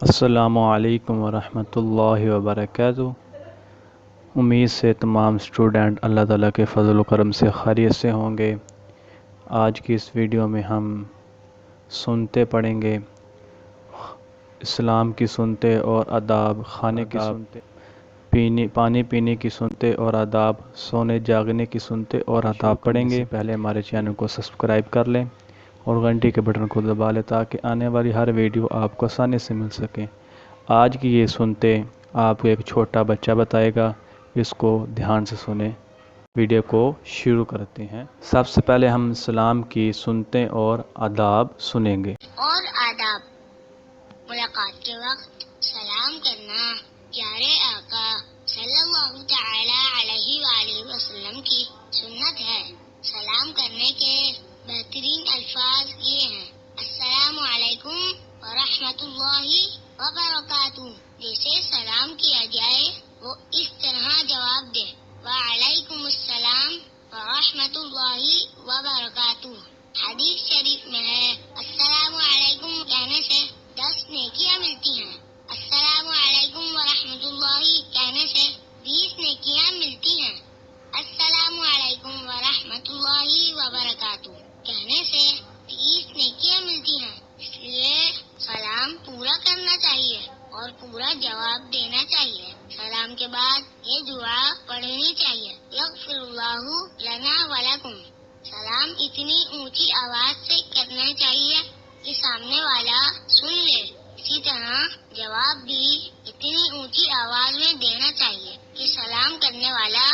السلام علیکم ورحمۃ اللہ وبرکاتہ۔ امید سے تمام اسٹوڈنٹ اللہ تعالیٰ کے فضل و کرم سے خیریت سے ہوں گے۔ آج کی اس ویڈیو میں ہم سنتے پڑھیں گے، اسلام کی سنتے اور آداب، کھانے کی سنتے، پانی پینے کی سنتے اور آداب، سونے جاگنے کی سنتے اور آداب پڑھیں گے۔ پہلے ہمارے چینل کو سبسکرائب کر لیں اور گھنٹی کے بٹن کو دبا لیں تاکہ آنے والی ہر ویڈیو آپ کو آسانی سے مل سکے۔ آج کی یہ سنتے آپ کو ایک چھوٹا بچہ بتائے گا، اس کو دھیان سے سنیں۔ ویڈیو کو شروع کرتے ہیں۔ سب سے پہلے ہم اسلام کی سنتے اور آداب سنیں گے۔ اور آداب: ملاقات کے وقت سلام کرنا پیارے آقا صلی اللہ تعالی علیہ وآلہ وسلم کی سنت ہے۔ سلام کرنے کے بہترین الفاظ یہ ہیں: السلام علیکم ورحمۃ اللہ وبرکاتہ۔ جیسے سلام کیا جائے وہ اس طرح جواب دے: وعلیکم السلام ورحمۃ اللہ وبرکاتہ۔ حدیث شریف میں ہے: السلام علیکم کہنے سے 10 نیکیاں ملتی ہیں، السلام علیکم ورحمۃ اللہ کہنے سے 20 نیکیاں ملتی ہیں، السلام علیکم ورحمۃ اللہ وبرکاتہ کہنے سے 30 نیکیاں ملتی ہیں۔ اس لیے سلام پورا کرنا چاہیے اور پورا جواب دینا چاہیے۔ سلام کے بعد یہ دعا پڑھنی چاہیے: یغفر اللہ لنا ولکم۔ سلام اتنی اونچی آواز سے کرنا چاہیے کہ سامنے والا سن لے۔ اسی طرح جواب بھی اتنی اونچی آواز میں دینا چاہیے کہ سلام کرنے والا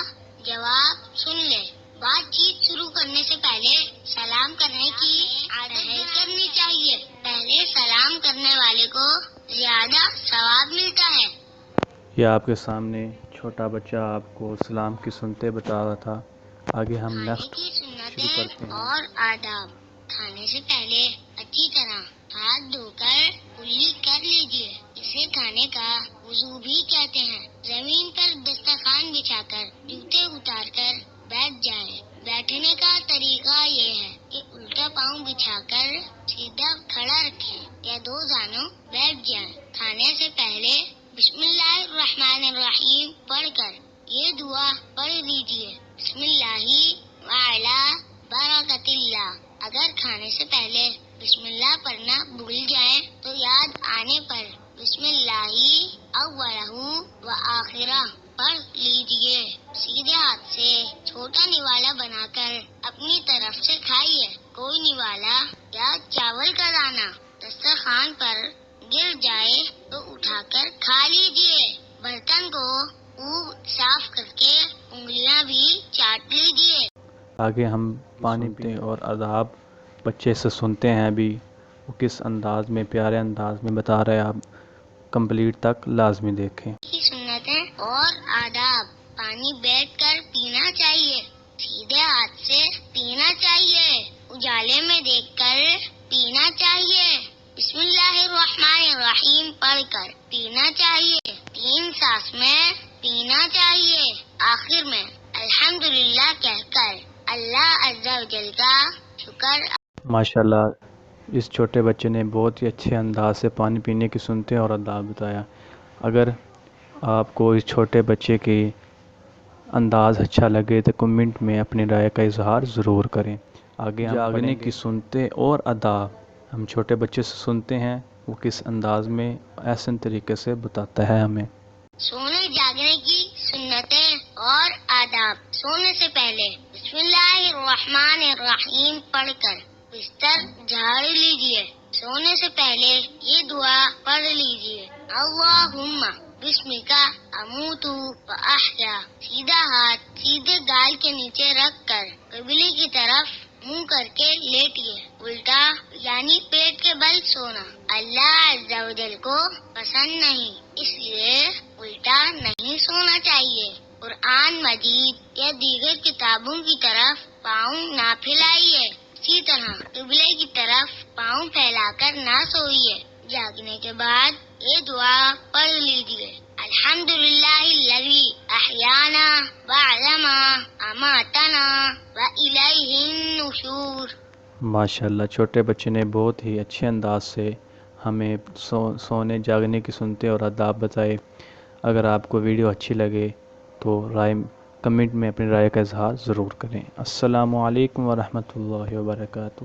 جواب سن لے۔ بات چیت شروع کرنے سے پہلے سلام کرنے کی عادت کرنی چاہیے۔ پہلے سلام کرنے والے کو زیادہ ثواب ملتا ہے۔ یہ آپ کے سامنے چھوٹا بچہ آپ کو اسلام کی سنتے بتا رہا تھا۔ آگے ہم نیکسٹ شروع کرتے ہیں۔ اور آداب: کھانے سے پہلے اچھی طرح ہاتھ دھو کر کلی کر لیجیے۔ اسے کھانے کا وضو بھی کہتے ہیں۔ زمین پر دسترخوان بچھا کر جوتے اتار کر بیٹھ جائیں۔ بیٹھنے کا طریقہ یہ ہے کہ الٹا پاؤں بچھا کر سیدھا کھڑا رکھیں یا 2 زانوں بیٹھ جائیں۔ کھانے سے پہلے بسم اللہ الرحمن الرحیم پڑھ کر یہ دعا پڑھ لیجیے: بسم اللہ وعلی برکت اللہ۔ اگر کھانے سے پہلے بسم اللہ پڑھنا بھول جائیں تو یاد آنے پر بسم اللہ اولہ و آخرہ پڑھ لیجیے۔ سیدھے ہاتھ سے چھوٹا نوالا بنا کر اپنی طرف سے کھائیے۔ کوئی نوالا یا چاول کا دانہ دسترخوان پر گر جائے تو اٹھا کر کھا لیجیے۔ برتن کو خوب صاف کر کے انگلیاں بھی چاٹ لیجیے۔ آگے ہم پانی پینے اور آداب بچے سے سنتے ہیں ابھی وہ کس انداز میں، پیارے انداز میں بتا رہے ہیں۔ آپ کمپلیٹ تک لازمی دیکھیں۔ کی سنتیں اور آداب: پانی بیٹھ کر پینا چاہیے، سیدھے ہاتھ سے پینا چاہیے، اجالے میں دیکھ کر پینا چاہیے، بسم اللہ الرحمن الرحیم پڑھ کر پینا چاہیے، 3 سانس میں پینا چاہیے، آخر میں الحمدللہ کہہ کر اللہ عز و جل کا شکر۔ ماشاءاللہ، اس چھوٹے بچے نے بہت ہی اچھے انداز سے پانی پینے کی سنتے اور آداب بتایا۔ اگر آپ کو اس چھوٹے بچے کی انداز اچھا لگے تو کمنٹ میں اپنی رائے کا اظہار ضرور کریں۔ آگے ہم جاگنے کی سنتے اور آداب ہم چھوٹے بچے سے سنتے ہیں وہ کس انداز میں، احسن طریقے سے بتاتا ہے ہمیں۔ سونے جاگنے کی سنتیں اور آداب: سونے سے پہلے بسم اللہ الرحمن الرحیم پڑھ کر بستر جھاڑ لیجیے۔ سونے سے پہلے یہ دعا پڑھ لیجیے: اللہم بسمک اموت و احیا۔ سیدھا ہاتھ سیدھے گال کے نیچے رکھ کر قبلے کی طرف منہ کر کے لیٹیے۔ الٹا یعنی پیٹ کے بل سونا اللہ عز و جل کو پسند نہیں، اس لیے الٹا نہیں سونا چاہیے۔ قرآن مجید یا دیگر کتابوں کی طرف پاؤں نہ پھیلائیے۔ اسی طرح قبلے کی طرف پاؤں پھیلا کر نہ سوئیے۔ جاگنے کے بعد یہ دعا پڑھ لیجیے: الحمدللہ الذی احیانا بعدما اماتنا والیہ النشور۔ ماشاءاللہ، چھوٹے بچے نے بہت ہی اچھے انداز سے ہمیں سونے جاگنے کی سنتے اور آداب بتائے۔ اگر آپ کو ویڈیو اچھی لگے تو کمنٹ میں اپنی رائے کا اظہار ضرور کریں۔ السلام علیکم ورحمۃ اللہ وبرکاتہ۔